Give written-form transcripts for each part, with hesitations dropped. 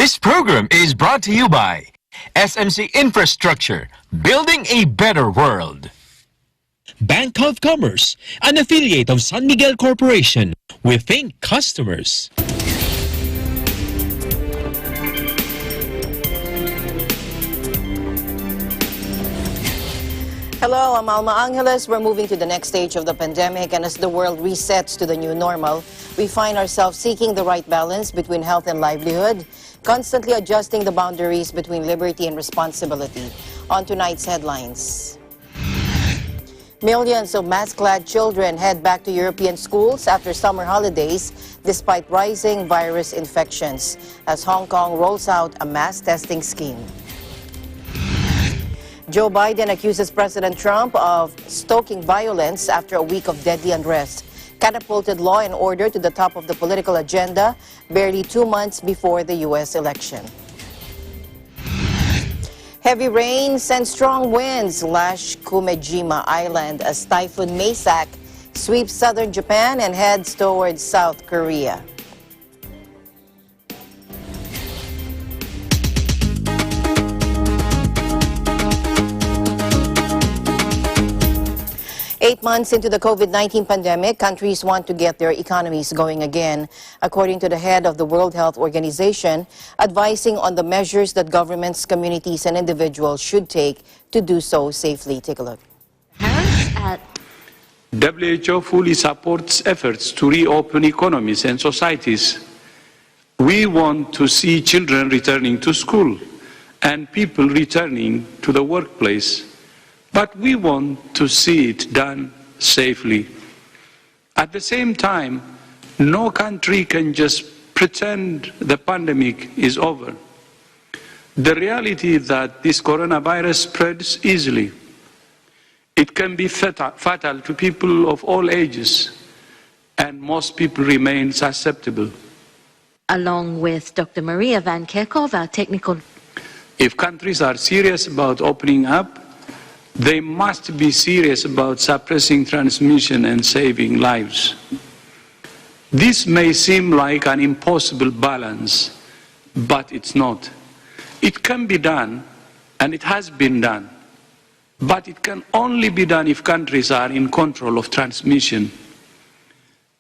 This program is brought to you by SMC Infrastructure, building a better world. Bank of Commerce, an affiliate of San Miguel Corporation. We think customers. Hello, I'm Alma Angeles. We're moving to the next stage of the pandemic, and as the world resets to the new normal, we find ourselves seeking the right balance between health and livelihood, constantly adjusting the boundaries between liberty and responsibility. On tonight's headlines. Millions of mask-clad children head back to European schools after summer holidays despite rising virus infections as Hong Kong rolls out a mass testing scheme. Joe Biden accuses President Trump of stoking violence after a week of deadly unrest, catapulted law and order to the top of the political agenda barely 2 months before the U.S. election. Heavy rains and strong winds lash Kumejima Island as Typhoon Maysak sweeps southern Japan and heads towards South Korea. Eight months into the COVID-19 pandemic, countries want to get their economies going again, according to the head of the World Health Organization, advising on the measures that governments, communities, and individuals should take to do so safely. Take a look. WHO fully supports efforts to reopen economies and societies. We want to see children returning to school and people returning to the workplace. But we want to see it done safely. At the same time, no country can just pretend the pandemic is over. The reality is that this coronavirus spreads easily. It can be fatal to people of all ages, and most people remain susceptible. Along with Dr. Maria Van Kerkhove, our technical... If countries are serious about opening up, they must be serious about suppressing transmission and saving lives. This may seem like an impossible balance, but it's not. It can be done, and it has been done, but it can only be done if countries are in control of transmission.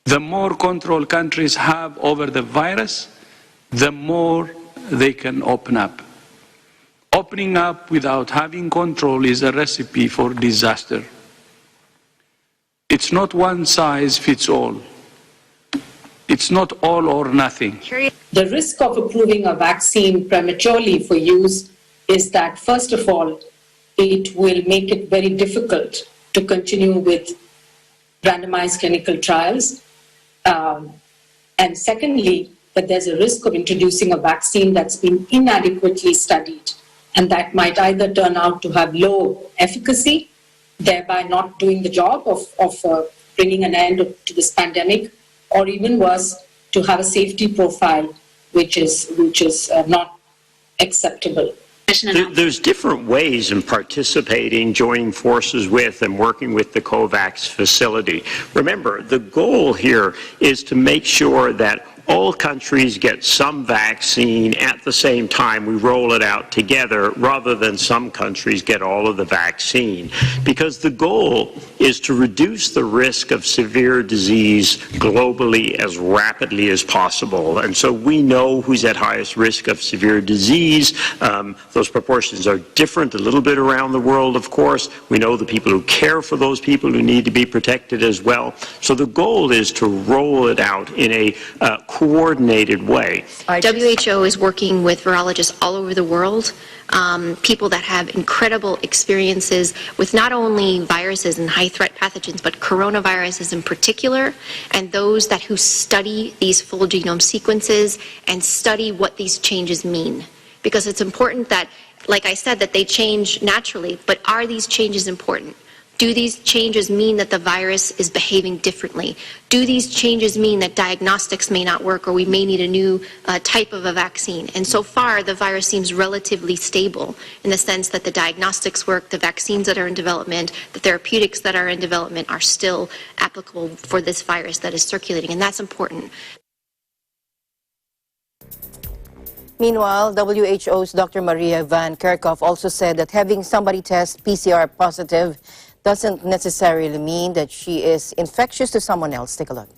The more control countries have over the virus, the more they can open up. Opening up without having control is a recipe for disaster. It's not one size fits all. It's not all or nothing. The risk of approving a vaccine prematurely for use is that, first of all, it will make it very difficult to continue with randomized clinical trials. And secondly, that there's a risk of introducing a vaccine that's been inadequately studied, and that might either turn out to have low efficacy, thereby not doing the job of bringing an end to this pandemic, or even worse, to have a safety profile which is not acceptable. There's different ways in participating, joining forces with, and working with the COVAX facility. Remember, the goal here is to make sure that all countries get some vaccine at the same time. We roll it out together rather than some countries get all of the vaccine, because the goal is to reduce the risk of severe disease globally as rapidly as possible. And so we know who's at highest risk of severe disease. Those proportions are different a little bit around the world, of course. We know the people who care for those people who need to be protected as well. So the goal is to roll it out in a coordinated way. WHO is working with virologists all over the world, people that have incredible experiences with not only viruses and high-threat pathogens, but coronaviruses in particular, and those who study these full genome sequences and study what these changes mean. Because it's important that, like I said, that they change naturally, but are these changes important? Do these changes mean that the virus is behaving differently? Do these changes mean that diagnostics may not work, or we may need a new type of a vaccine? And so far, the virus seems relatively stable in the sense that the diagnostics work, the vaccines that are in development, the therapeutics that are in development are still applicable for this virus that is circulating, and that's important. Meanwhile, WHO's Dr. Maria Van Kerkhove also said that having somebody test PCR positive doesn't necessarily mean that she is infectious to someone else. Take a look.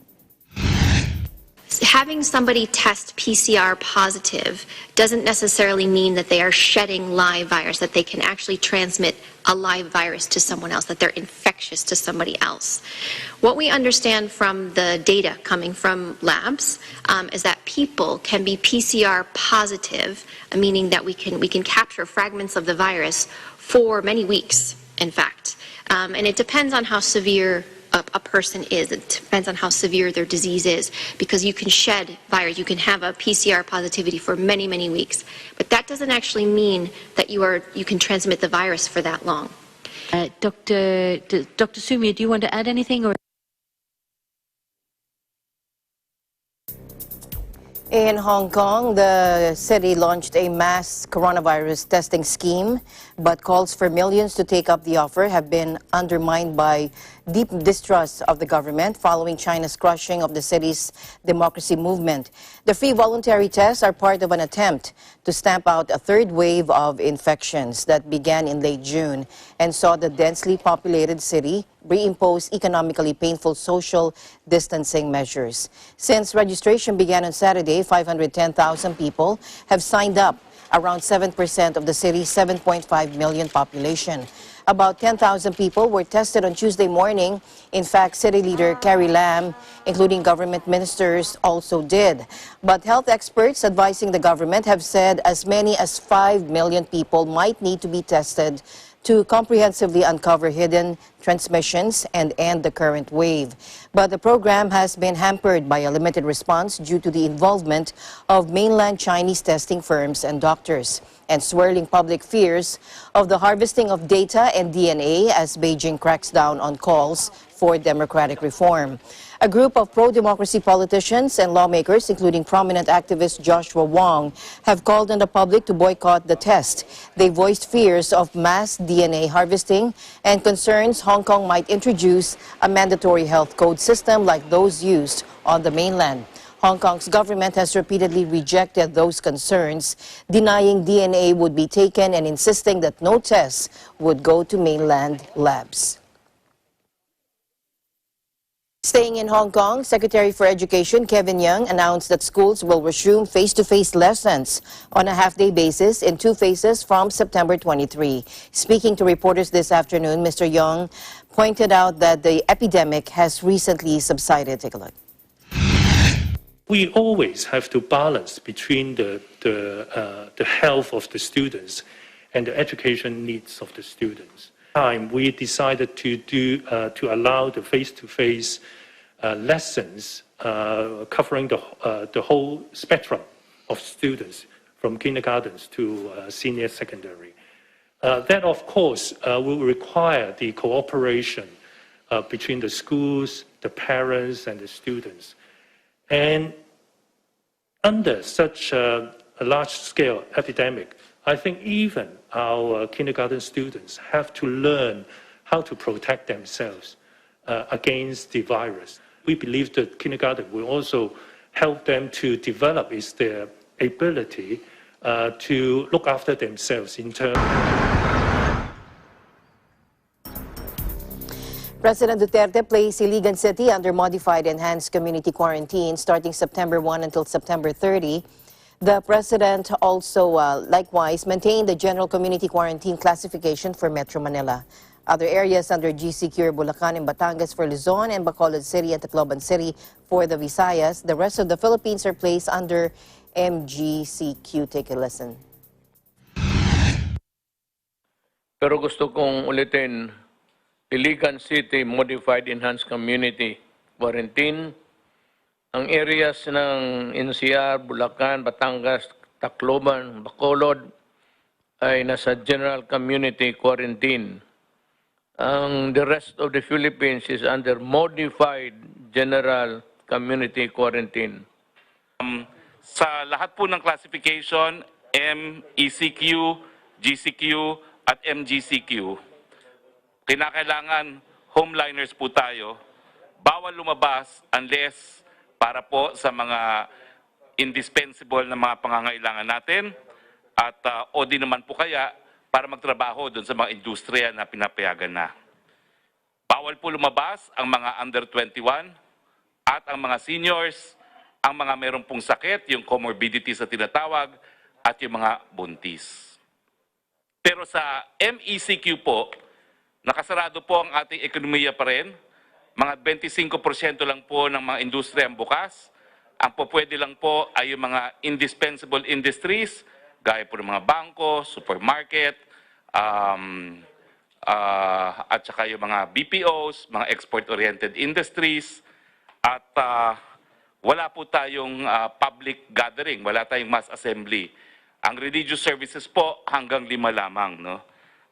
Having somebody test PCR positive doesn't necessarily mean that they are shedding live virus, that they can actually transmit a live virus to someone else, that they're infectious to somebody else. What we understand from the data coming from labs is that people can be PCR positive, meaning that we can capture fragments of the virus for many weeks, in fact. And it depends on how severe a person is. It depends on how severe their disease is, because you can shed virus, you can have a PCR positivity for many, many weeks. But that doesn't actually mean that you can transmit the virus for that long. Dr. Sumia, do you want to add anything? Or In Hong Kong, the city launched a mass coronavirus testing scheme, but calls for millions to take up the offer have been undermined by deep distrust of the government following China's crushing of the city's democracy movement. The free voluntary tests are part of an attempt to stamp out a third wave of infections that began in late June and saw the densely populated city reimpose economically painful social distancing measures. Since registration began on Saturday, 510,000 people have signed up, around 7% of the city's 7.5 million population. About 10,000 people were tested on Tuesday morning. In fact, City Leader Carrie Lam, including government ministers, also did. But health experts advising the government have said as many as 5 million people might need to be tested to comprehensively uncover hidden transmissions and end the current wave. But the program has been hampered by a limited response due to the involvement of mainland Chinese testing firms and doctors, and swirling public fears of the harvesting of data and DNA as Beijing cracks down on calls for democratic reform. A group of pro-democracy politicians and lawmakers, including prominent activist Joshua Wong, have called on the public to boycott the test. They voiced fears of mass DNA harvesting and concerns Hong Kong might introduce a mandatory health code system like those used on the mainland. Hong Kong's government has repeatedly rejected those concerns, denying DNA would be taken and insisting that no tests would go to mainland labs. Staying in Hong Kong, Secretary for Education Kevin Yeung announced that schools will resume face-to-face lessons on a half-day basis in 2 phases from September 23. Speaking to reporters this afternoon, Mr. Yeung pointed out that the epidemic has recently subsided. Take a look. We always have to balance between the health of the students and the education needs of the students. We decided to allow the face-to-face lessons covering the whole spectrum of students from kindergartens to senior secondary. That, of course, will require the cooperation between the schools, the parents, and the students. And under such a large-scale epidemic, I think even our kindergarten students have to learn how to protect themselves against the virus. We believe that kindergarten will also help them to develop their ability to look after themselves in terms. President Duterte placed Iligan City under modified enhanced community quarantine starting September 1 until September 30. The president also likewise maintained the general community quarantine classification for Metro Manila. Other areas under GCQ are Bulacan and Batangas for Luzon and Bacolod City and Tacloban City for the Visayas. The rest of the Philippines are placed under MGCQ. Take a listen. Pero gusto kong ulitin, Iligan City Modified Enhanced Community Quarantine. Ang areas ng NCR, Bulacan, Batangas, Tacloban, Bacolod ay nasa General Community Quarantine. The rest of the Philippines is under Modified General Community Quarantine. Sa lahat po ng classification, MECQ, GCQ, at MGCQ, kinakailangan homeliners po tayo. Bawal lumabas unless para po sa mga indispensable na mga pangangailangan natin at o di naman po kaya para magtrabaho doon sa mga industriya na pinapayagan na. Bawal po lumabas ang mga under 21 at ang mga seniors, ang mga meron pong sakit, yung comorbidity sa tinatawag, at yung mga buntis. Pero sa MECQ po, nakasarado po ang ating ekonomiya pa rin. Mga 25% lang po ng mga industriya ang bukas. Ang pwede lang po ay yung mga indispensable industries, gaya po ng mga bangko, supermarket, at saka yung mga BPOs, mga export-oriented industries, at wala po tayong public gathering, wala tayong mass assembly. Ang religious services po hanggang 5 lamang, no?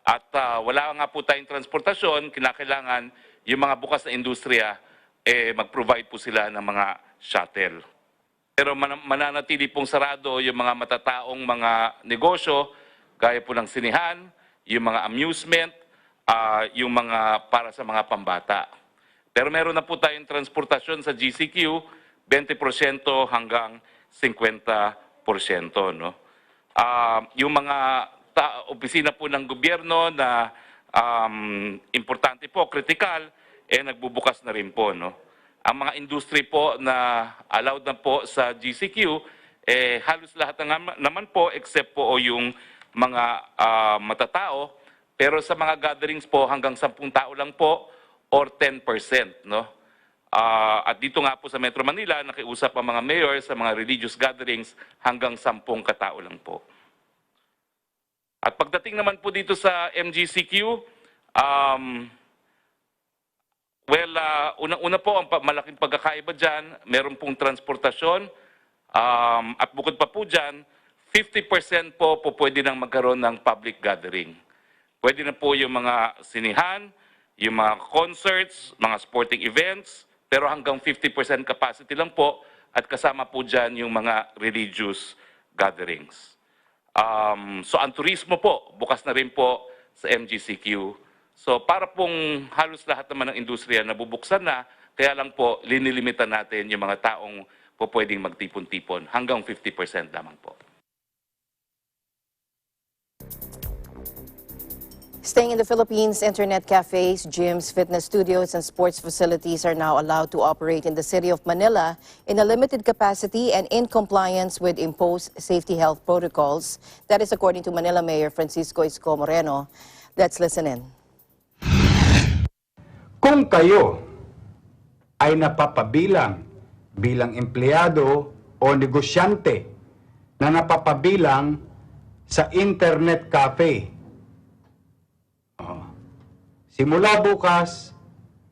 At wala nga po tayong transportasyon, kinakailangan yung mga bukas na industriya, mag-provide po sila ng mga shuttle. Pero mananatili pong sarado yung mga matataong mga negosyo, gaya po ng sinihan, yung mga amusement, yung mga para sa mga pambata. Pero meron na po tayong transportasyon sa GCQ, 20% hanggang 50%. No? Yung mga opisina po ng gobyerno na importante po, critical, nagbubukas na rin po. No? Ang mga industry po na allowed na po sa GCQ, halos lahat naman po except po yung mga matatao. Pero sa mga gatherings po, hanggang 10 tao lang po or 10%. No? At dito nga po sa Metro Manila, nakiusap ang mga mayor sa mga religious gatherings hanggang 10 katao lang po. At pagdating naman po dito sa MGCQ, unang-una po, ang malaking pagkakaiba dyan, meron pong transportasyon, at bukod pa po dyan, 50% po pwede nang magkaroon ng public gathering. Pwede na po yung mga sinihan, yung mga concerts, mga sporting events, pero hanggang 50% capacity lang po at kasama po dyan yung mga religious gatherings. So ang turismo po, bukas na rin po sa MGCQ. So para pong halos lahat naman ng industriya nabubuksan na, kaya lang po linilimitan natin yung mga taong po pwedeng magtipon-tipon hanggang 50% lamang po. Staying in the Philippines, internet cafes, gyms, fitness studios, and sports facilities are now allowed to operate in the city of Manila in a limited capacity and in compliance with imposed safety health protocols. That is according to Manila Mayor Francisco Isko Moreno. Let's listen in. Kung kayo ay napapabilang bilang empleyado o negosyante na napapabilang sa internet cafe, simula bukas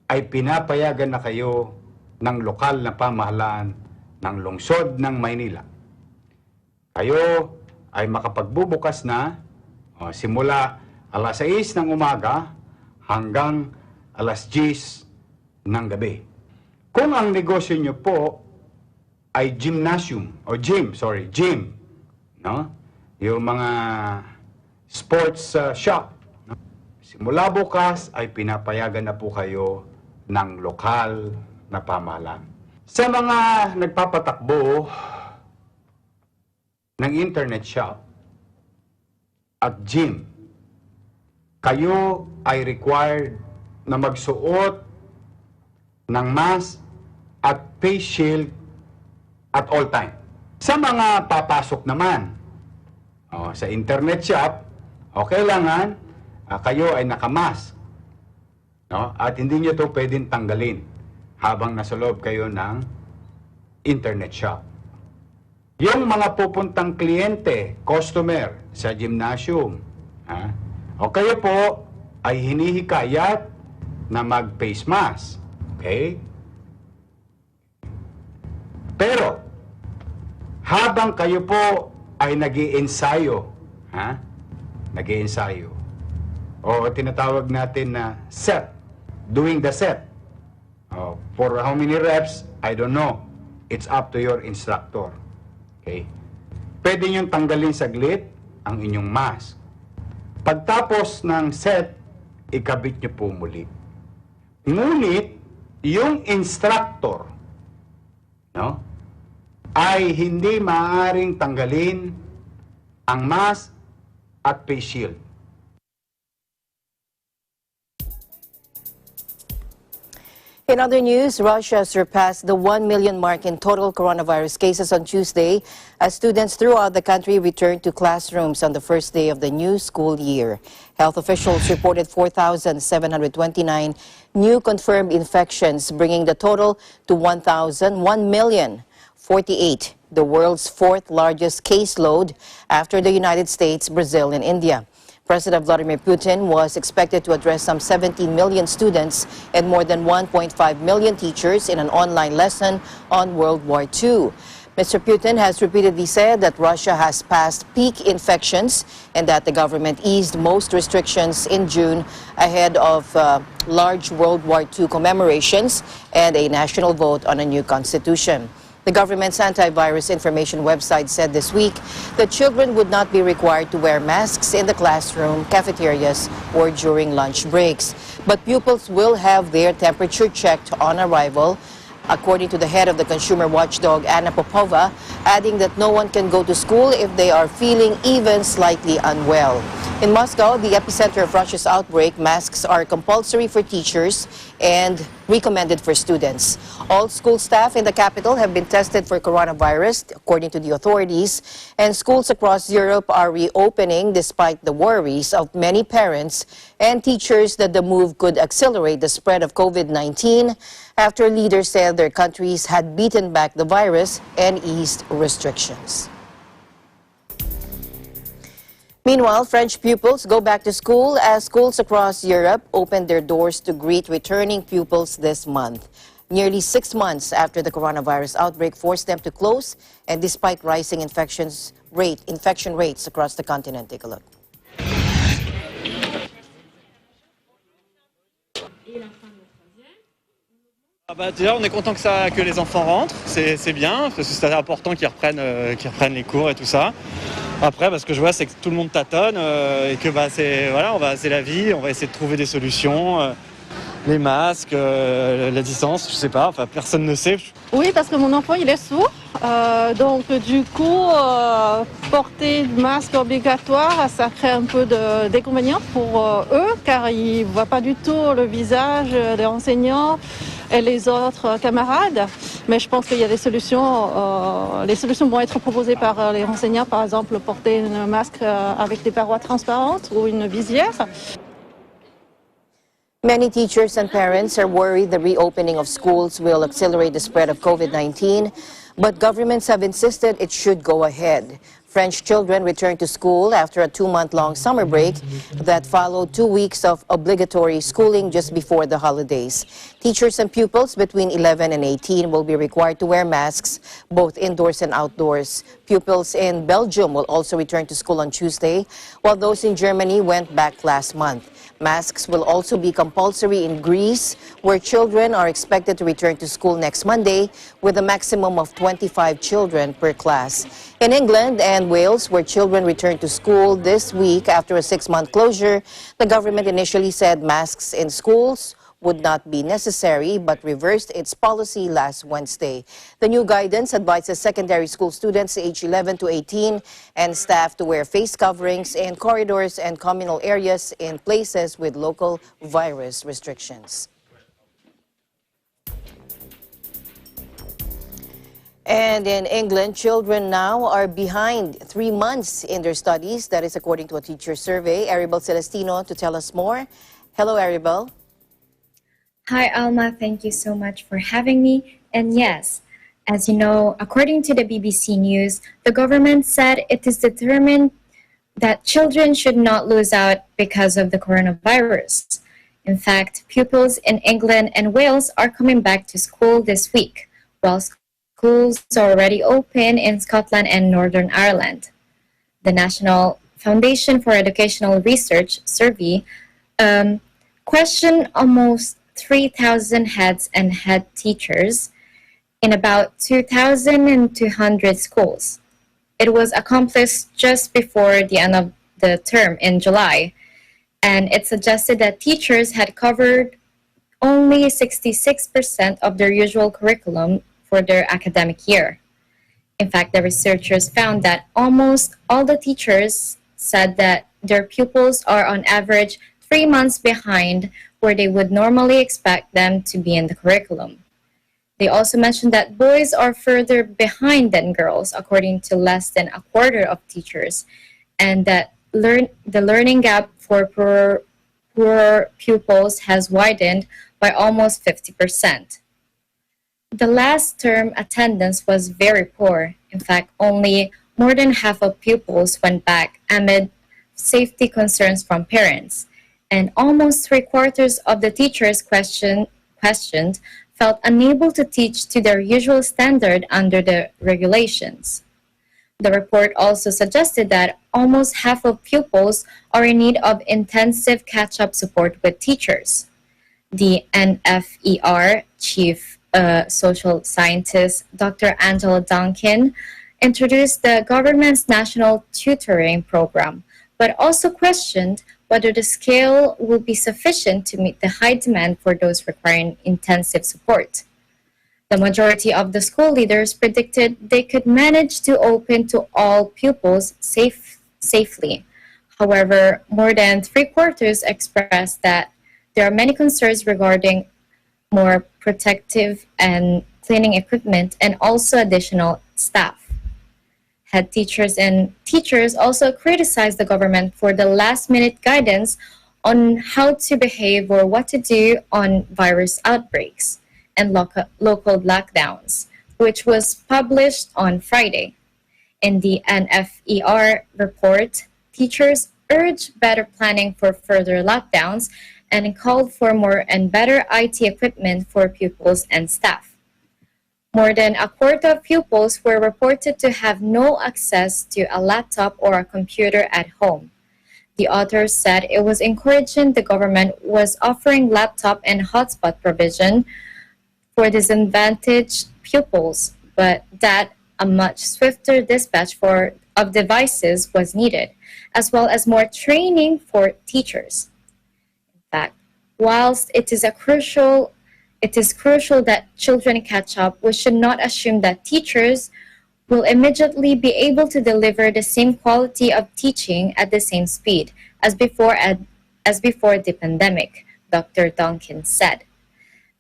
ay pinapayagan na kayo ng lokal na pamahalaan ng lungsod ng Maynila. Kayo ay makapagbubukas na simula alas 6 ng umaga hanggang alas 10 ng gabi. Kung ang negosyo nyo po ay gym, no? Yung mga sports shop, simula bukas ay pinapayagan na po kayo ng lokal na pamahalaan. Sa mga nagpapatakbo ng internet shop at gym, kayo ay required na magsuot ng mask at face shield at all time. Sa mga papasok naman sa internet shop, kailangan kayo ay nakamask, no? At hindi nyo ito pwedeng tanggalin habang nasa loob kayo ng internet shop. Yung mga pupuntang kliyente, customer sa gymnasium, o kayo po ay hinihikayat na mag-face mask. Okay? Pero, habang kayo po ay nag-iensayo, nag-iensayo, o tinatawag natin na Sept, doing the Sept. For how many reps, I don't know. It's up to your instructor. Okay? Pwede niyong tanggalin saglit ang inyong mask. Pagtapos ng Sept, ikabit niyo po muli. Ngunit, yung instructor, no? ay hindi maaaring tanggalin ang mask at face shield. In other news, Russia surpassed the 1 million mark in total coronavirus cases on Tuesday as students throughout the country returned to classrooms on the first day of the new school year. Health officials reported 4,729 new confirmed infections, bringing the total to 1,001,048, the world's fourth largest caseload after the United States, Brazil, and India. President Vladimir Putin was expected to address some 17 million students and more than 1.5 million teachers in an online lesson on World War II. Mr. Putin has repeatedly said that Russia has passed peak infections and that the government eased most restrictions in June ahead of large World War II commemorations and a national vote on a new constitution. The government's antivirus information website said this week that children would not be required to wear masks in the classroom, cafeterias, or during lunch breaks. But pupils will have their temperature checked on arrival, according to the head of the consumer watchdog, Anna Popova, adding that no one can go to school if they are feeling even slightly unwell. In Moscow, the epicenter of Russia's outbreak, masks are compulsory for teachers and recommended for students. All school staff in the capital have been tested for coronavirus, according to the authorities, and schools across Europe are reopening despite the worries of many parents and teachers that the move could accelerate the spread of COVID-19 after leaders said their countries had beaten back the virus and eased restrictions. Meanwhile, French pupils go back to school as schools across Europe opened their doors to greet returning pupils this month. Nearly 6 months after the coronavirus outbreak forced them to close, and despite rising infection rates across the continent. Take a look. Déjà, on est content que les enfants rentrent, c'est bien, parce que c'est important qu'ils reprennent les cours et tout ça. Après, ce que je vois, c'est que tout le monde tâtonne et que c'est la vie, on va essayer de trouver des solutions, les masques, la distance, je sais pas, enfin personne ne sait. Oui, parce que mon enfant il est sourd, donc du coup porter le masque obligatoire, ça crée un peu d'inconvénients pour eux, car ils voient pas du tout le visage des enseignants et les autres camarades. Mais je pense qu'il y a des solutions. Les solutions vont être proposées par les enseignants, par exemple porter un masque avec des parois transparentes ou une visière. Many teachers and parents are worried the reopening of schools will accelerate the spread of COVID-19, but governments have insisted it should go ahead. French children returned to school after a 2-month-long summer break that followed 2 weeks of obligatory schooling just before the holidays. Teachers and pupils between 11 and 18 will be required to wear masks, both indoors and outdoors. Pupils in Belgium will also return to school on Tuesday, while those in Germany went back last month. Masks will also be compulsory in Greece, where children are expected to return to school next Monday with a maximum of 25 children per class. In England and Wales, where children return to school this week after a 6-month closure, the government initially said masks in schools would not be necessary, but reversed its policy last Wednesday. The new guidance advises secondary school students aged 11 to 18 and staff to wear face coverings in corridors and communal areas in places with local virus restrictions. And in England, children now are behind 3 months in their studies. That is according to a teacher survey. Aribel Celestino to tell us more. Hello, Aribel. Hi, Alma. Thank you so much for having me. And yes, as you know, according to the BBC News, the government said it is determined that children should not lose out because of the coronavirus. In fact, pupils in England and Wales are coming back to school this week, while schools are already open in Scotland and Northern Ireland. The National Foundation for Educational Research survey questioned almost 3,000 heads and head teachers in about 2,200 schools. It was accomplished just before the end of the term in July, and it suggested that teachers had covered only 66% of their usual curriculum for their academic year. In fact, the researchers found that almost all the teachers said that their pupils are on average 3 months behind where they would normally expect them to be in the curriculum. They also mentioned that boys are further behind than girls, according to less than a quarter of teachers, and that the learning gap for poor pupils has widened by almost 50%. The last term attendance was very poor. In fact, only more than half of pupils went back amid safety concerns from parents, and almost 3/4 of the teachers questioned felt unable to teach to their usual standard under the regulations. The report also suggested that almost half of pupils are in need of intensive catch-up support with teachers. The NFER chief social scientist, Dr. Angela Duncan, introduced the government's national tutoring program, but also questioned whether the scale will be sufficient to meet the high demand for those requiring intensive support. The majority of the school leaders predicted they could manage to open to all pupils safely. However, more than 3/4 expressed that there are many concerns regarding more protective and cleaning equipment and also additional staff. Head teachers and teachers also criticized the government for the last-minute guidance on how to behave or what to do on virus outbreaks and local lockdowns, which was published on Friday. In the NFER report, teachers urged better planning for further lockdowns and called for more and better IT equipment for pupils and staff. More than a quarter of pupils were reported to have no access to a laptop or a computer at home. The authors said it was encouraging the government was offering laptop and hotspot provision for disadvantaged pupils, but that a much swifter dispatch of devices was needed, as well as more training for teachers. In fact, whilst it is crucial that children catch up, we should not assume that teachers will immediately be able to deliver the same quality of teaching at the same speed as before the pandemic, Dr. Duncan said.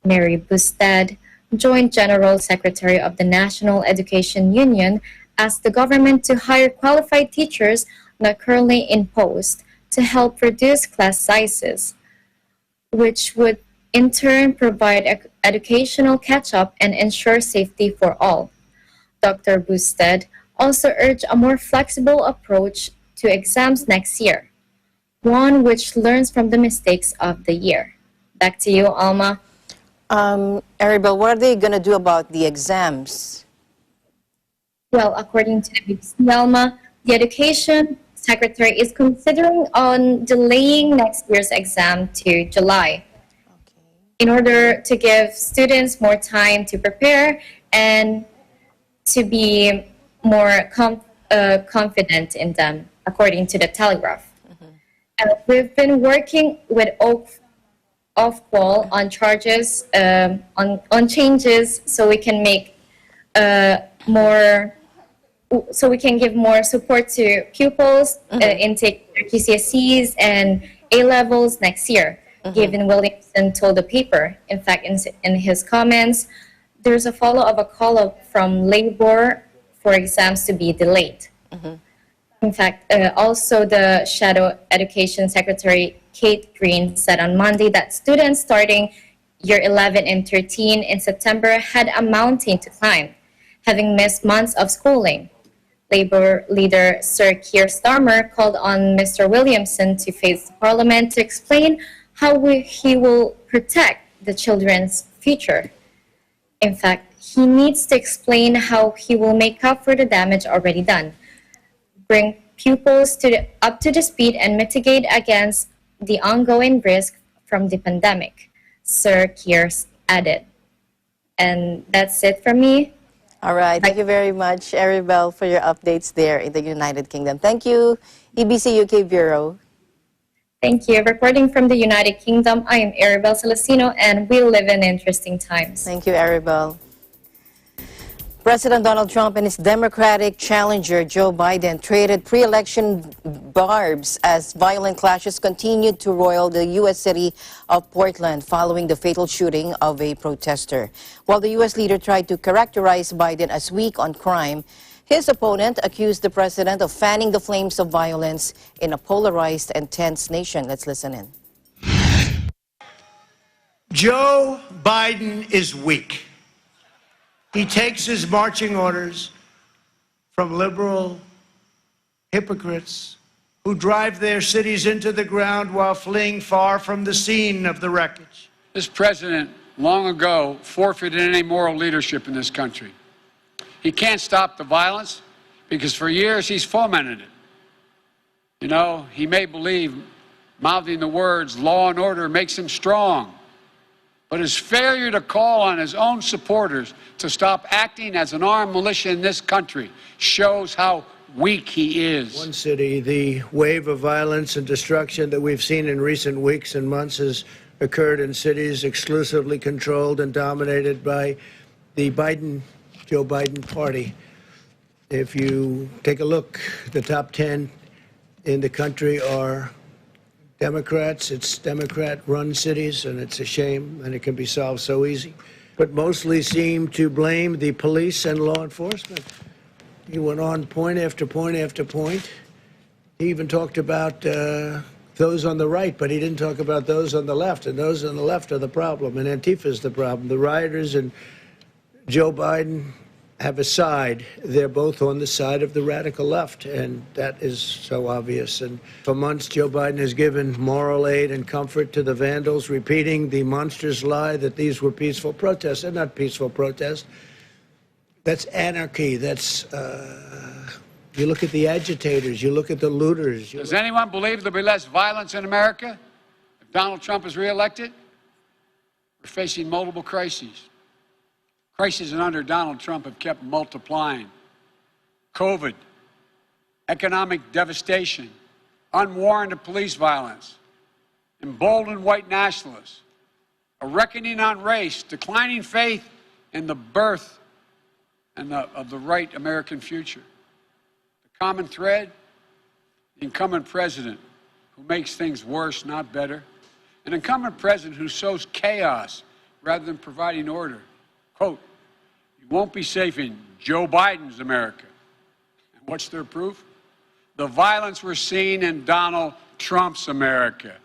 Mary Busted, Joint General Secretary of the National Education Union, asked the government to hire qualified teachers not currently in post to help reduce class sizes, which would in turn provide educational catch-up and ensure safety for all. Dr. Busted also urged a more flexible approach to exams next year, one which learns from the mistakes of the year. Back to you, Alma. Aribel, what are they going to do about the exams? Well, according to the BBC, Alma, the Education Secretary is considering on delaying next year's exam to July in order to give students more time to prepare and to be more confident in them, according to the Telegraph. We've been working with Ofqual on charges, on changes, so we can make so we can give more support to pupils intake their GCSEs and A-levels next year. Gavin Williamson told the paper. In fact, in his comments, there's a follow of a call from Labor for exams to be delayed. In fact, also the Shadow Education Secretary Kate Green said on Monday that students starting year 11 and 13 in September had a mountain to climb, having missed months of schooling. Labor leader Sir Keir Starmer called on Mr. Williamson to face the Parliament to explain how he will protect the children's future. In fact, he needs to explain how he will make up for the damage already done, bring pupils up to the speed, and mitigate against the ongoing risk from the pandemic, Sir Keir added. And that's it from me. All right. Thank you very much, Aribel, for your updates there in the United Kingdom. Thank you, EBC UK Bureau. Thank you. Reporting from the United Kingdom, I am Aribel Celestino, and we live in interesting times. Thank you, Aribel. President Donald Trump and his Democratic challenger Joe Biden traded pre-election barbs as violent clashes continued to roil the U.S. city of Portland following the fatal shooting of a protester. While the U.S. leader tried to characterize Biden as weak on crime, his opponent accused the president of fanning the flames of violence in a polarized and tense nation. Let's listen in. Joe Biden is weak. He takes his marching orders from liberal hypocrites who drive their cities into the ground while fleeing far from the scene of the wreckage. This president long ago forfeited any moral leadership in this country. He can't stop the violence because for years he's fomented it. You know, he may believe mouthing the words law and order makes him strong. But his failure to call on his own supporters to stop acting as an armed militia in this country shows how weak he is. One city, the wave of violence and destruction that we've seen in recent weeks and months has occurred in cities exclusively controlled and dominated by the Joe Biden party. If you take a look, the top 10 in the country are Democrats. It's Democrat-run cities, and it's a shame, and it can be solved so easy. But mostly seem to blame the police and law enforcement. He went on point after point after point. He even talked about those on the right, but he didn't talk about those on the left, and those on the left are the problem, and Antifa is the problem. The rioters and Joe Biden have a side. They're both on the side of the radical left, and that is so obvious. And for months, Joe Biden has given moral aid and comfort to the vandals, repeating the monstrous lie that these were peaceful protests. They're not peaceful protests. That's anarchy. That's, you look at the agitators, you look at the looters. Does anyone believe there'll be less violence in America if Donald Trump is reelected? We're facing multiple crises. Crises under Donald Trump have kept multiplying. COVID, economic devastation, unwarranted police violence, emboldened white nationalists, a reckoning on race, declining faith in the birth of the right American future. The common thread, the incumbent president who makes things worse, not better. An incumbent president who sows chaos rather than providing order. Quote, "You won't be safe in Joe Biden's America." And what's their proof? The violence we're seeing in Donald Trump's America.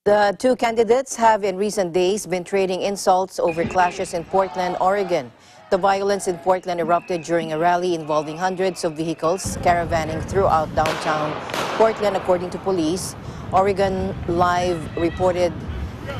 The two candidates have in recent days been trading insults over clashes in Portland, Oregon. The violence in Portland erupted during a rally involving hundreds of vehicles caravanning throughout downtown Portland, according to police. Oregon Live reported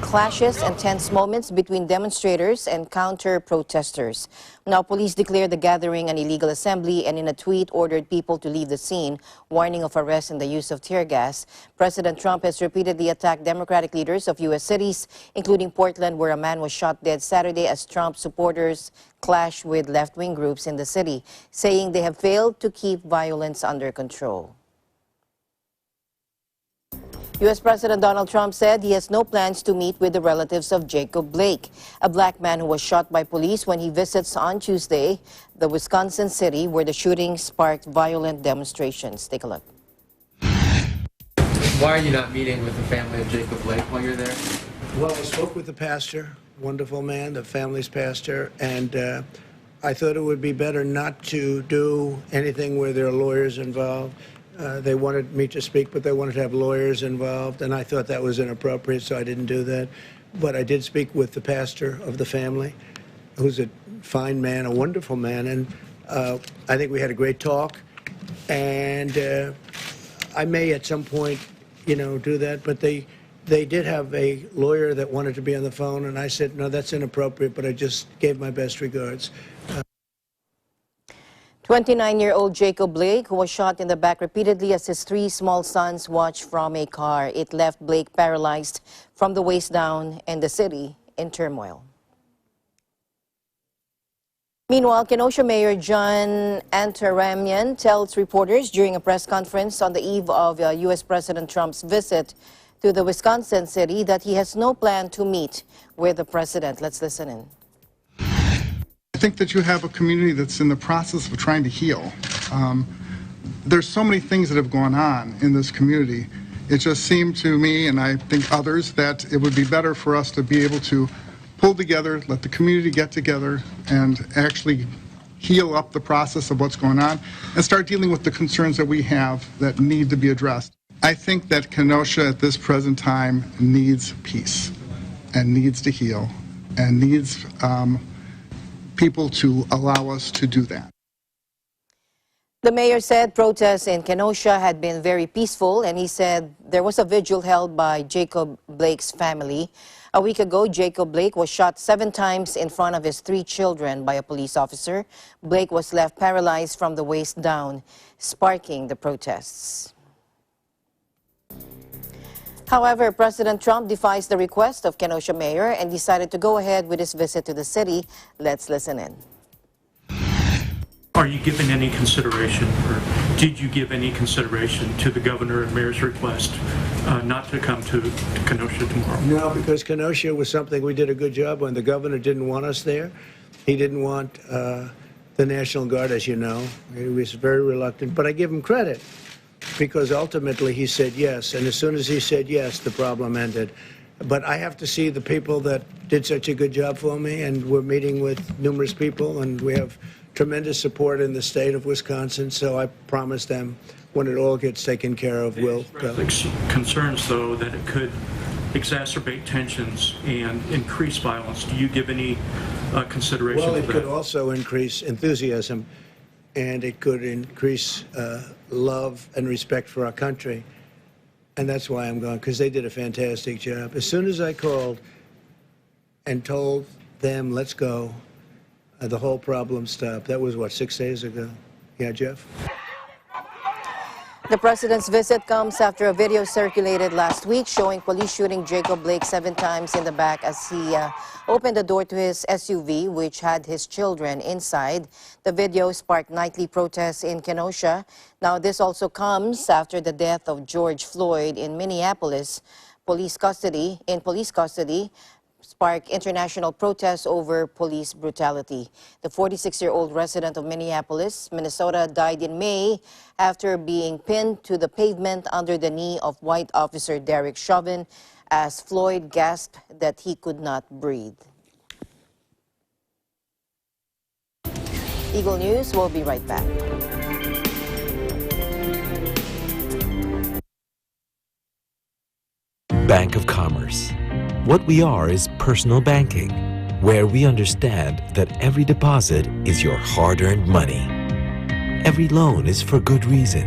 clashes and tense moments between demonstrators and counter-protesters. Now, police declared the gathering an illegal assembly and in a tweet ordered people to leave the scene, warning of arrest and the use of tear gas. President Trump has repeatedly attacked Democratic leaders of U.S. cities, including Portland, where a man was shot dead Saturday as Trump supporters clashed with left-wing groups in the city, saying they have failed to keep violence under control. U.S. President Donald Trump said he has no plans to meet with the relatives of Jacob Blake, a black man who was shot by police when he visits on Tuesday the Wisconsin city where the shooting sparked violent demonstrations. Take a look. Why are you not meeting with the family of Jacob Blake while you're there? Well, I spoke with the pastor, wonderful man, the family's pastor, and I thought it would be better not to do anything where there are lawyers involved. They wanted me to speak, but they wanted to have lawyers involved, and I thought that was inappropriate, so I didn't do that. But I did speak with the pastor of the family, who's a fine man, a wonderful man, and I think we had a great talk. And I may at some point, do that, but they did have a lawyer that wanted to be on the phone, and I said, no, that's inappropriate, but I just gave my best regards. 29-year-old Jacob Blake, who was shot in the back repeatedly as his three small sons watched from a car. It left Blake paralyzed from the waist down and the city in turmoil. Meanwhile, Kenosha Mayor John Antaramian tells reporters during a press conference on the eve of U.S. President Trump's visit to the Wisconsin city that he has no plan to meet with the president. Let's listen in. I think that you have a community that's in the process of trying to heal. There's so many things that have gone on in this community. It just seemed to me, and I think others, that it would be better for us to be able to pull together, let the community get together, and actually heal up the process of what's going on, and start dealing with the concerns that we have that need to be addressed. I think that Kenosha at this present time needs peace, and needs to heal, and needs people to allow us to do that. The mayor said protests in Kenosha had been very peaceful, and he said there was a vigil held by Jacob Blake's family. A week ago, Jacob Blake was shot 7 times in front of his 3 children by a police officer. Blake was left paralyzed from the waist down, sparking the protests. However, President Trump defies the request of Kenosha mayor and decided to go ahead with his visit to the city. Let's listen in. Are you giving any consideration, or did you give any consideration to the governor and mayor's request not to come to Kenosha tomorrow? No, because Kenosha was something we did a good job on. The governor didn't want us there. He didn't want the National Guard, as you know. He was very reluctant, but I give him credit because ultimately he said yes, and as soon as he said yes, the problem ended. But I have to see the people that did such a good job for me, and we're meeting with numerous people, and we have tremendous support in the state of Wisconsin, so I promise them when it all gets taken care of, we'll go. Concerns, though, that it could exacerbate tensions and increase violence. Do you give any consideration to that? Well, it could also increase enthusiasm, and it could increase love and respect for our country. And that's why I'm going, because they did a fantastic job. As soon as I called and told them, let's go, the whole problem stopped. That was, what, 6 days ago? Yeah, Jeff? The president's visit comes after a video circulated last week showing police shooting Jacob Blake 7 times in the back as he opened the door to his SUV, which had his children inside. The video sparked nightly protests in Kenosha. Now, this also comes after the death of George Floyd in Minneapolis. Police custody sparked international protests over police brutality. The 46-year-old resident of Minneapolis, Minnesota, died in May after being pinned to the pavement under the knee of white officer Derek Chauvin as Floyd gasped that he could not breathe. Eagle News will be right back. Bank of Commerce. What we are is personal banking, where we understand that every deposit is your hard-earned money. Every loan is for good reason.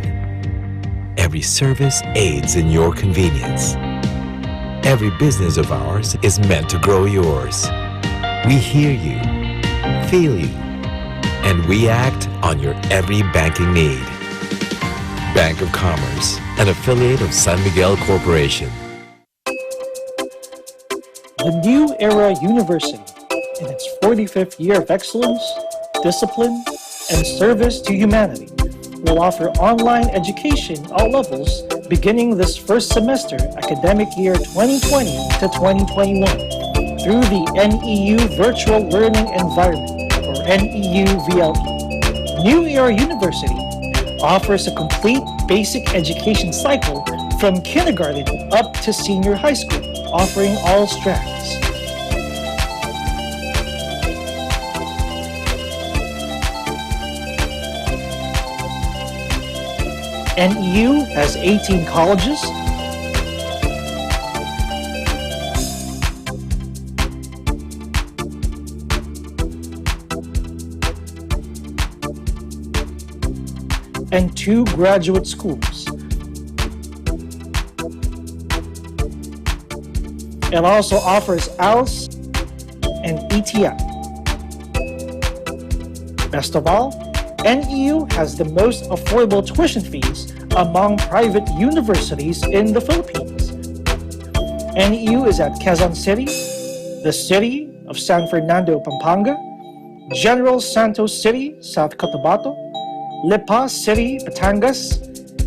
Every service aids in your convenience. Every business of ours is meant to grow yours. We hear you, feel you, and we act on your every banking need. Bank of Commerce, an affiliate of San Miguel Corporation. The New Era University, in its 45th year of excellence, discipline, and service to humanity, will offer online education at all levels beginning this first semester academic year 2020 to 2021 through the NEU Virtual Learning Environment, or NEU VLE. New Era University offers a complete basic education cycle from kindergarten up to senior high school, offering all strands. NEU has 18 colleges, and 2 graduate schools. It also offers ALS and ETI. Best of all, NEU has the most affordable tuition fees among private universities in the Philippines. NEU is at Quezon City, the city of San Fernando, Pampanga, General Santos City, South Cotabato, Lipa City, Batangas,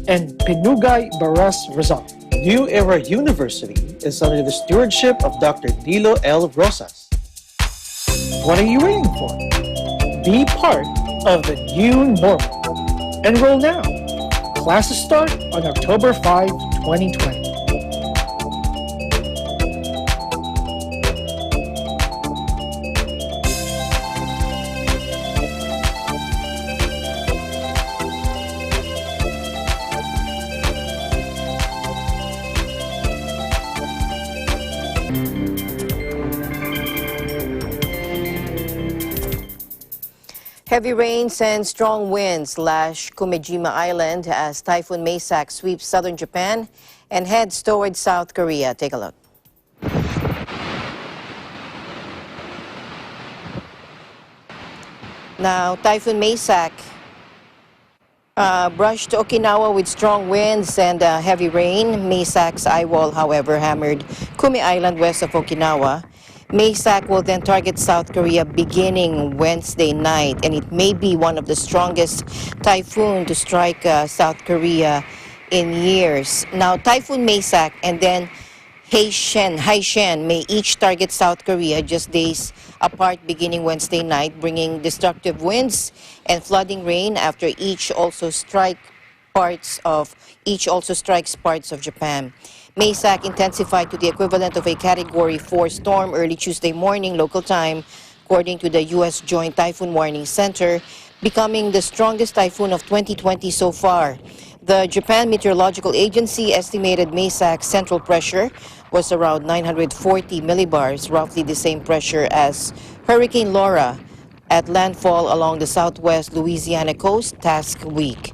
and Pinugay, Baras, Rizal. New Era University is under the stewardship of Dr. Dilo L. Rosas. What are you waiting for? Be part of the new normal. Enroll now. Classes start on October 5, 2020. Heavy rains and strong winds lash Kumejima Island as Typhoon Maysak sweeps southern Japan and heads towards South Korea. Take a look. Now, Typhoon Maysak brushed Okinawa with strong winds and heavy rain. Maysak's eye wall, however, hammered Kumi Island west of Okinawa. Maysak will then target South Korea beginning Wednesday night, and it may be one of the strongest typhoon to strike South Korea in years. Now, Typhoon Maysak and then Haishen may each target South Korea just days apart beginning Wednesday night, bringing destructive winds and flooding rain after each also strikes parts of Japan. Maysak intensified to the equivalent of a Category 4 storm early Tuesday morning local time, according to the U.S. Joint Typhoon Warning Center, becoming the strongest typhoon of 2020 so far. The Japan Meteorological Agency estimated Maysak's central pressure was around 940 millibars, roughly the same pressure as Hurricane Laura at landfall along the southwest Louisiana coast last week.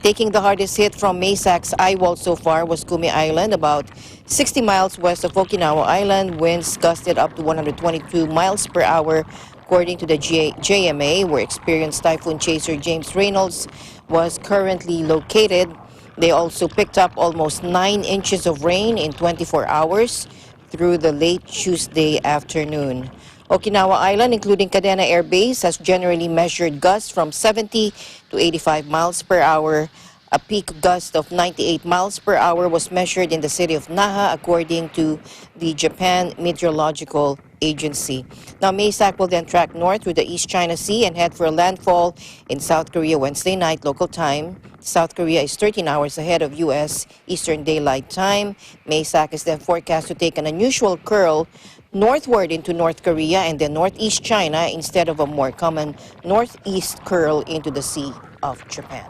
Taking the hardest hit from Maysak's eye wall so far was Kumi Island, about 60 miles west of Okinawa Island. Winds gusted up to 122 miles per hour, according to the JMA, where experienced typhoon chaser James Reynolds was currently located. They also picked up almost 9 inches of rain in 24 hours through the late Tuesday afternoon. Okinawa Island, including Cadena Air Base, has generally measured gusts from 70 to 85 miles per hour. A peak gust of 98 miles per hour was measured in the city of Naha, according to the Japan Meteorological Agency. Now, Maysak will then track north through the East China Sea and head for a landfall in South Korea Wednesday night local time. South Korea is 13 hours ahead of U.S. Eastern Daylight Time. Maysak is then forecast to take an unusual curl northward into North Korea and then northeast China instead of a more common northeast curl into the Sea of Japan.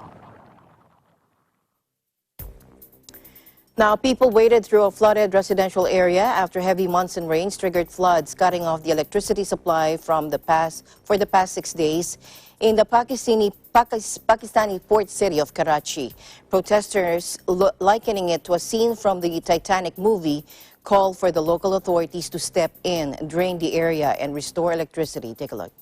Now, people waded through a flooded residential area after heavy monsoon rains triggered floods, cutting off the electricity supply for the past 6 days in the Pakistani port city of Karachi. Protesters, likening it to a scene from the Titanic movie, called for the local authorities to step in, drain the area, and restore electricity. Take a look.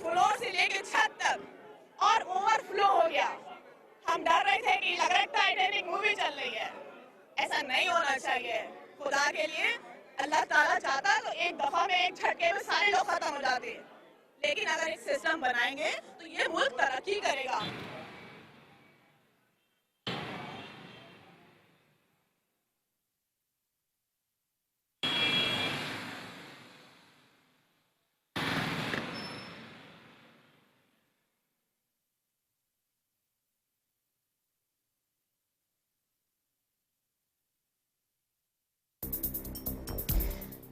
Floor से लेके छत तक और overflow हो गया। हम डर रहे थे कि लग रहा है टाइटैनिक मूवी चल रही है। ऐसा नहीं होना चाहिए। खुदा के लिए अल्लाह ताला चाहता तो एक दफा में एक झटके में सारे लोग खत्म हो जाते, लेकिन अगर एक सिस्टम बनाएंगे तो ये मुल्क तरक्की करेगा।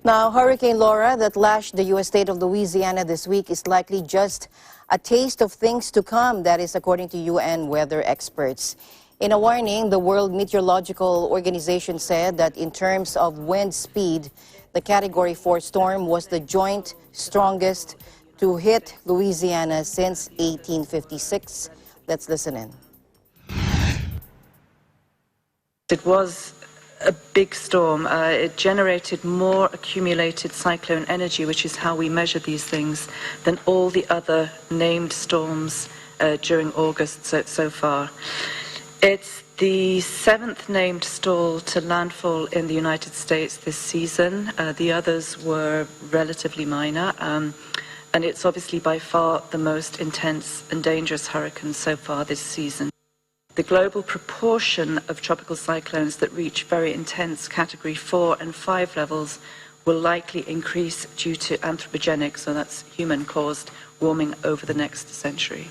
Now, Hurricane Laura that lashed the U.S. state of Louisiana this week is likely just a taste of things to come. That is according to UN weather experts. In a warning, the World Meteorological Organization said that in terms of wind speed, the Category 4 storm was the joint strongest to hit Louisiana since 1856. Let's listen in. It was a big storm. It generated more accumulated cyclone energy, which is how we measure these things, than all the other named storms during August so far. It's the 7th named storm to landfall in the United States this season. The others were relatively minor, and it's obviously by far the most intense and dangerous hurricane so far this season. The global proportion of tropical cyclones that reach very intense Category 4 and 5 levels will likely increase due to anthropogenic, so that's human-caused, warming over the next century.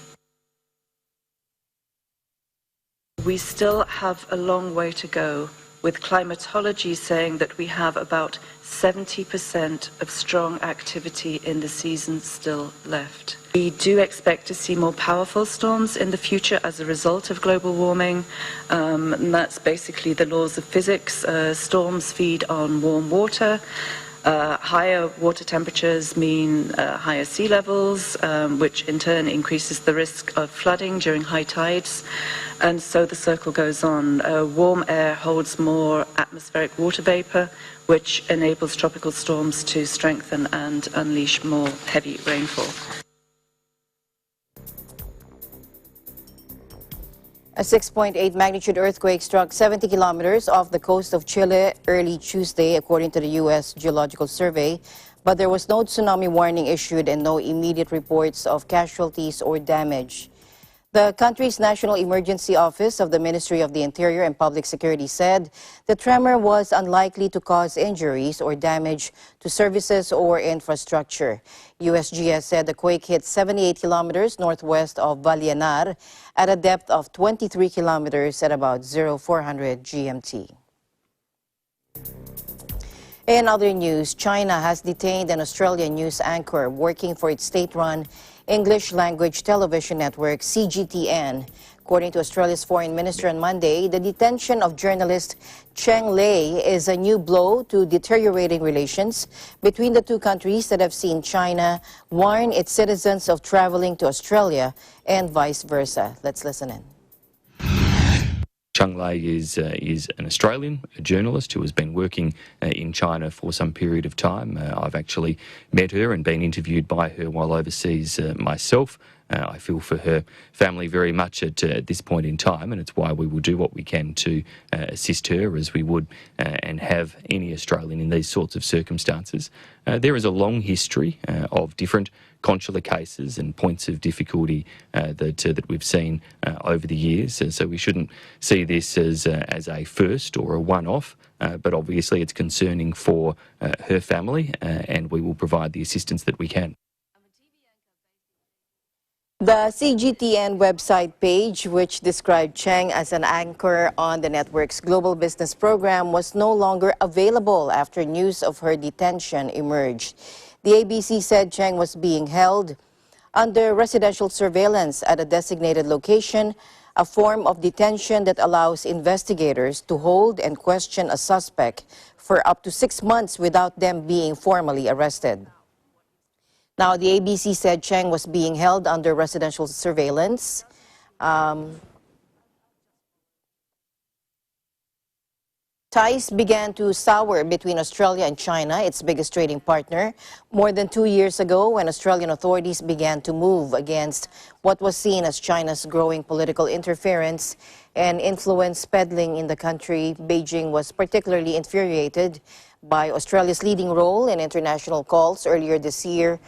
We still have a long way to go, with climatology saying that we have about 70% of strong activity in the season still left. We do expect to see more powerful storms in the future as a result of global warming, and that's basically the laws of physics. Storms feed on warm water. Higher water temperatures mean higher sea levels, which in turn increases the risk of flooding during high tides. And so the circle goes on. Warm air holds more atmospheric water vapor, which enables tropical storms to strengthen and unleash more heavy rainfall. A 6.8 magnitude earthquake struck 70 kilometers off the coast of Chile early Tuesday, according to the U.S. Geological Survey. But there was no tsunami warning issued and no immediate reports of casualties or damage. The country's National Emergency Office of the Ministry of the Interior and Public Security said the tremor was unlikely to cause injuries or damage to services or infrastructure. USGS said the quake hit 78 kilometers northwest of Vallenar at a depth of 23 kilometers at about 0400 GMT. In other news, China has detained an Australian news anchor working for its state-run English language television network CGTN. According to Australia's foreign minister on Monday, the detention of journalist Cheng Lei is a new blow to deteriorating relations between the two countries that have seen China warn its citizens of traveling to Australia and vice versa. Let's listen in. Cheng Lei is an Australian, a journalist who has been working in China for some period of time. I've actually met her and been interviewed by her while overseas myself. I feel for her family very much at this point in time, and it's why we will do what we can to assist her as we would and have any Australian in these sorts of circumstances. There is a long history of different consular cases and points of difficulty that we've seen over the years, so we shouldn't see this as a first or a one-off, but obviously it's concerning for her family, and we will provide the assistance that we can. The CGTN website page, which described Cheng as an anchor on the network's global business program, was no longer available after news of her detention emerged. The ABC said Cheng was being held under residential surveillance at a designated location, a form of detention that allows investigators to hold and question a suspect for up to 6 months without them being formally arrested. Now, the ABC said Cheng was being held under residential surveillance. Ties began to sour between Australia and China, its biggest trading partner, more than 2 years ago when Australian authorities began to move against what was seen as China's growing political interference and influence peddling in the country. Beijing was particularly infuriated by Australia's leading role in international calls earlier this year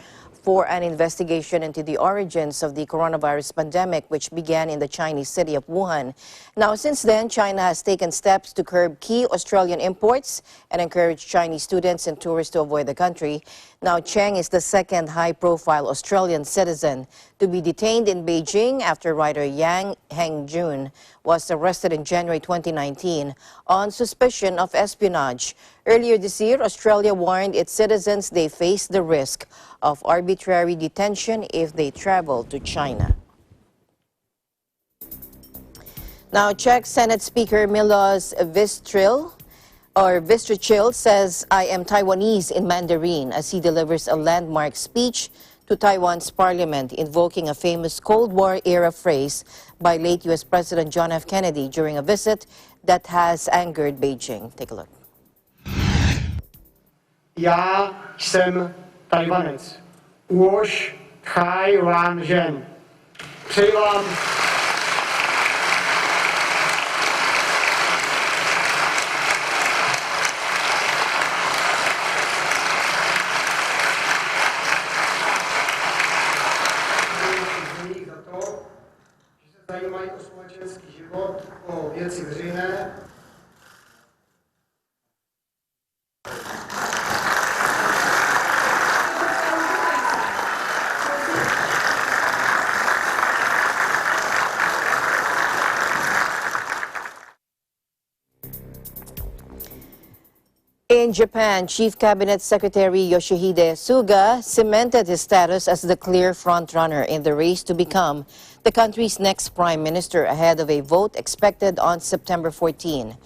for an investigation into the origins of the coronavirus pandemic, which began in the Chinese city of Wuhan. Now, since then, China has taken steps to curb key Australian imports and encourage Chinese students and tourists to avoid the country. Now, Cheng is the second high-profile Australian citizen to be detained in Beijing after writer Yang Hengjun was arrested in January 2019 on suspicion of espionage. Earlier this year, Australia warned its citizens they face the risk of arbitrary detention if they travel to China. Now, Czech Senate Speaker Milos Vystrčil says, "I am Taiwanese" in Mandarin as he delivers a landmark speech to Taiwan's parliament, invoking a famous Cold War-era phrase by late U.S. President John F. Kennedy during a visit that has angered Beijing. Take a look. Ja jsem Taiwanec. Už Taiwanžen. Přeji vám za to, že se zajímají o společenský život, o věci veřejné. In Japan, Chief Cabinet Secretary Yoshihide Suga cemented his status as the clear frontrunner in the race to become the country's next prime minister ahead of a vote expected on September 14.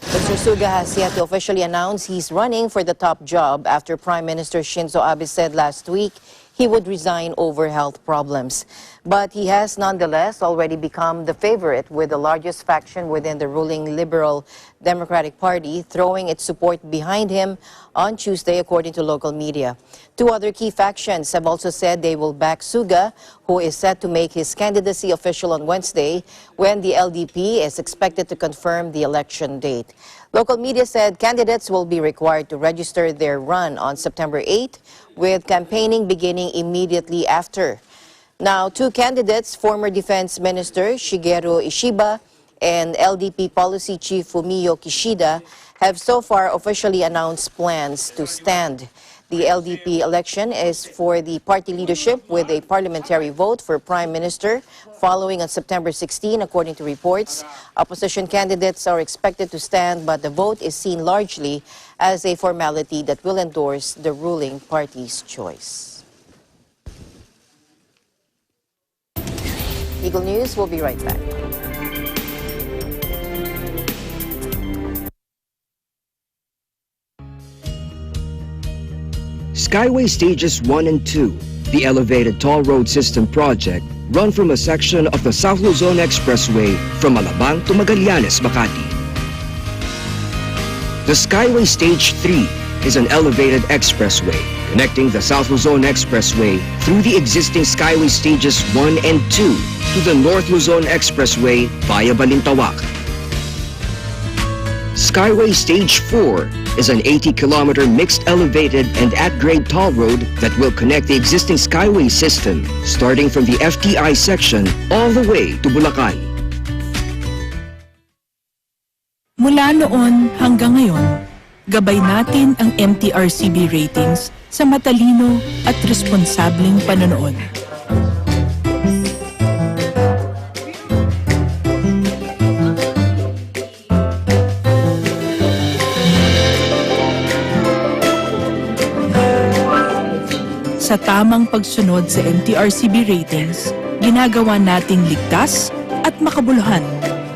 Mr. Suga has yet to officially announce he's running for the top job after Prime Minister Shinzo Abe said last week he would resign over health problems. But he has nonetheless already become the favorite, with the largest faction within the ruling Liberal Democratic Party throwing its support behind him on Tuesday, according to local media. Two other key factions have also said they will back Suga, who is set to make his candidacy official on Wednesday, when the LDP is expected to confirm the election date. Local media said candidates will be required to register their run on September 8, with campaigning beginning immediately after. Now, two candidates, former Defense Minister Shigeru Ishiba and LDP Policy Chief Fumio Kishida, have so far officially announced plans to stand. The LDP election is for the party leadership, with a parliamentary vote for Prime Minister following on September 16, according to reports. Opposition candidates are expected to stand, but the vote is seen largely as a formality that will endorse the ruling party's choice. Eagle News will be right back. Skyway Stages 1 and 2, the elevated toll road system project, run from a section of the South Luzon Expressway from Alabang to Magallanes, Makati. The Skyway Stage 3 is an elevated expressway connecting the South Luzon Expressway through the existing Skyway Stages 1 and 2 to the North Luzon Expressway via Balintawak. Skyway Stage 4 is an 80-kilometer mixed elevated and at-grade toll road that will connect the existing Skyway system, starting from the FTI section all the way to Bulacan. Mula noon hanggang ngayon, gabay natin ang MTRCB ratings sa matalino at responsableng panonood. Sa tamang pagsunod sa MTRCB ratings, ginagawa nating ligtas at makabuluhan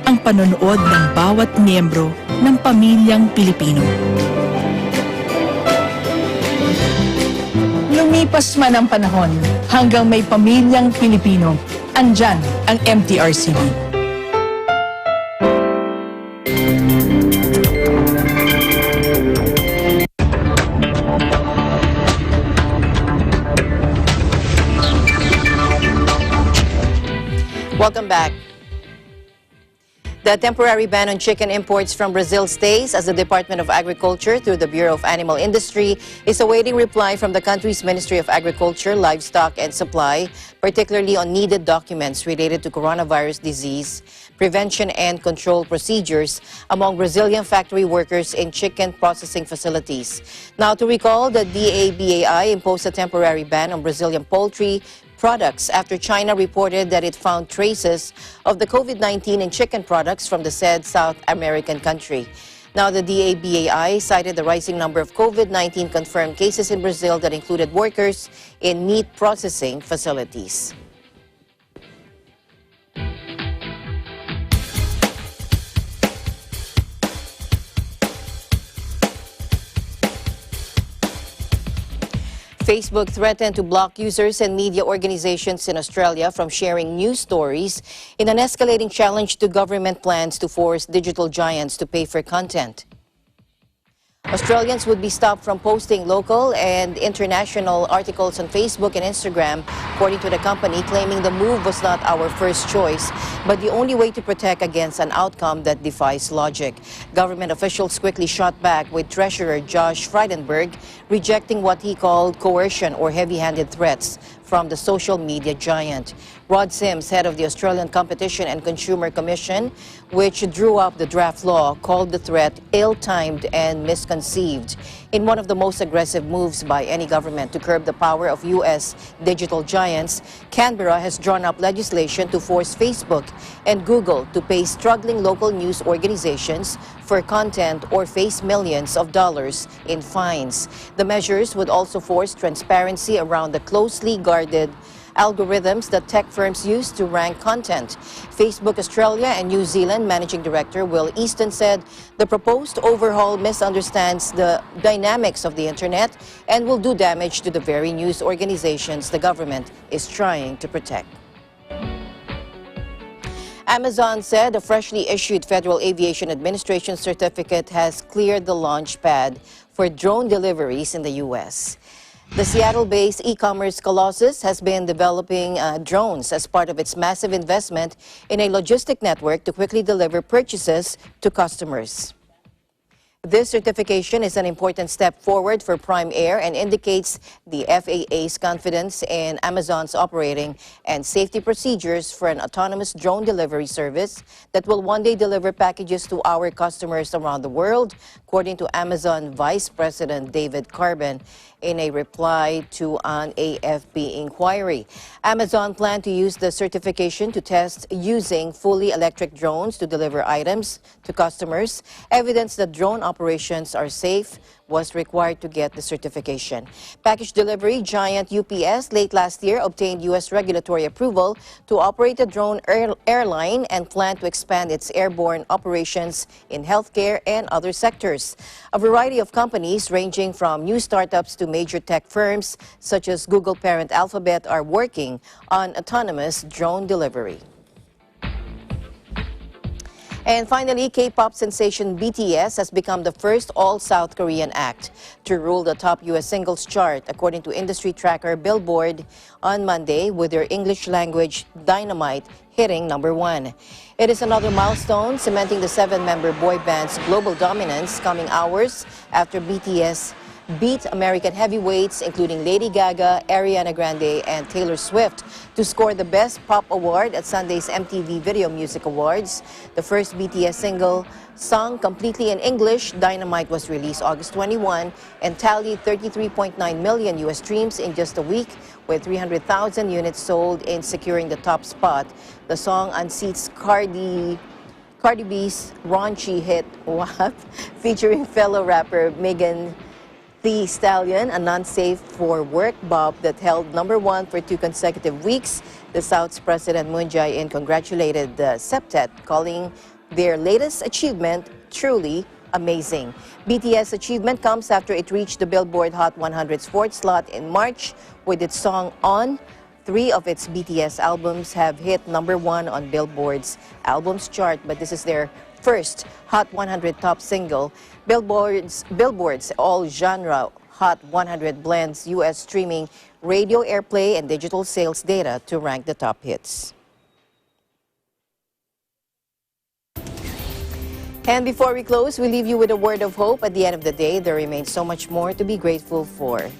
ang panonood ng bawat miyembro ng pamilyang Pilipino. Lumipas man ang panahon, hanggang may pamilyang Pilipino, andyan ang MTRCB. Welcome back. The temporary ban on chicken imports from Brazil stays as the Department of Agriculture, through the Bureau of Animal Industry, is awaiting reply from the country's Ministry of Agriculture, Livestock and Supply, particularly on needed documents related to coronavirus disease, prevention and control procedures among Brazilian factory workers in chicken processing facilities. Now, to recall, the DABAI imposed a temporary ban on Brazilian poultry products after China reported that it found traces of the COVID-19 in chicken products from the said South American country. Now, the DABAI cited the rising number of COVID-19 confirmed cases in Brazil that included workers in meat processing facilities. Facebook threatened to block users and media organizations in Australia from sharing news stories in an escalating challenge to government plans to force digital giants to pay for content. Australians would be stopped from posting local and international articles on Facebook and Instagram, according to the company, claiming the move was not our first choice, but the only way to protect against an outcome that defies logic. Government officials quickly shot back, with Treasurer Josh Frydenberg rejecting what he called coercion or heavy-handed threats from the social media giant. Rod Sims, head of the Australian Competition and Consumer Commission, which drew up the draft law, called the threat ill-timed and misconceived. In one of the most aggressive moves by any government to curb the power of U.S. digital giants, Canberra has drawn up legislation to force Facebook and Google to pay struggling local news organizations for content or face millions of dollars in fines. The measures would also force transparency around the closely guarded algorithms that tech firms use to rank content. Facebook Australia and New Zealand Managing Director Will Easton said the proposed overhaul misunderstands the dynamics of the internet and will do damage to the very news organizations the government is trying to protect. Amazon said a freshly issued Federal Aviation Administration certificate has cleared the launch pad for drone deliveries in the U.S. The Seattle-based e-commerce colossus has been developing drones as part of its massive investment in a logistic network to quickly deliver purchases to customers. This certification is an important step forward for Prime Air and indicates the FAA's confidence in Amazon's operating and safety procedures for an autonomous drone delivery service that will one day deliver packages to our customers around the world, according to Amazon Vice President David Carbon in a reply to an AFP inquiry. Amazon planned to use the certification to test using fully electric drones to deliver items to customers. Evidence that drone operations are safe was required to get the certification. Package delivery giant UPS late last year obtained U.S. regulatory approval to operate a drone airline and planned to expand its airborne operations in healthcare and other sectors. A variety of companies ranging from new startups to major tech firms such as Google parent Alphabet are working on autonomous drone delivery. And finally, K-pop sensation BTS has become the first all-South Korean act to rule the top U.S. singles chart, according to industry tracker Billboard on Monday, with their English language Dynamite hitting #1. It is another milestone, cementing the 7-member boy band's global dominance, coming hours after BTS beat American heavyweights including Lady Gaga, Ariana Grande, and Taylor Swift to score the Best Pop Award at Sunday's MTV Video Music Awards. The first BTS single, sung completely in English, Dynamite, was released August 21 and tallied 33.9 million U.S. streams in just a week, with 300,000 units sold in securing the top spot. The song unseats Cardi B's raunchy hit WAP, featuring fellow rapper Megan Thee Stallion, a non-safe for work bop that held #1 for 2 consecutive weeks. The South's President Moon Jae-in congratulated the Sept, calling their latest achievement truly amazing. BTS' achievement comes after it reached the Billboard Hot 100 sports slot in March with its song On. 3 of its BTS albums have hit #1 on Billboard's albums chart, but this is their first Hot 100 top single. Billboard's all-genre Hot 100 blends U.S. streaming, radio airplay, and digital sales data to rank the top hits. And before we close, we leave you with a word of hope. At the end of the day, there remains so much more to be grateful for.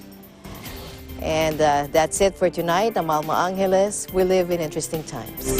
And that's it for tonight. I'm Alma Angeles. We live in interesting times.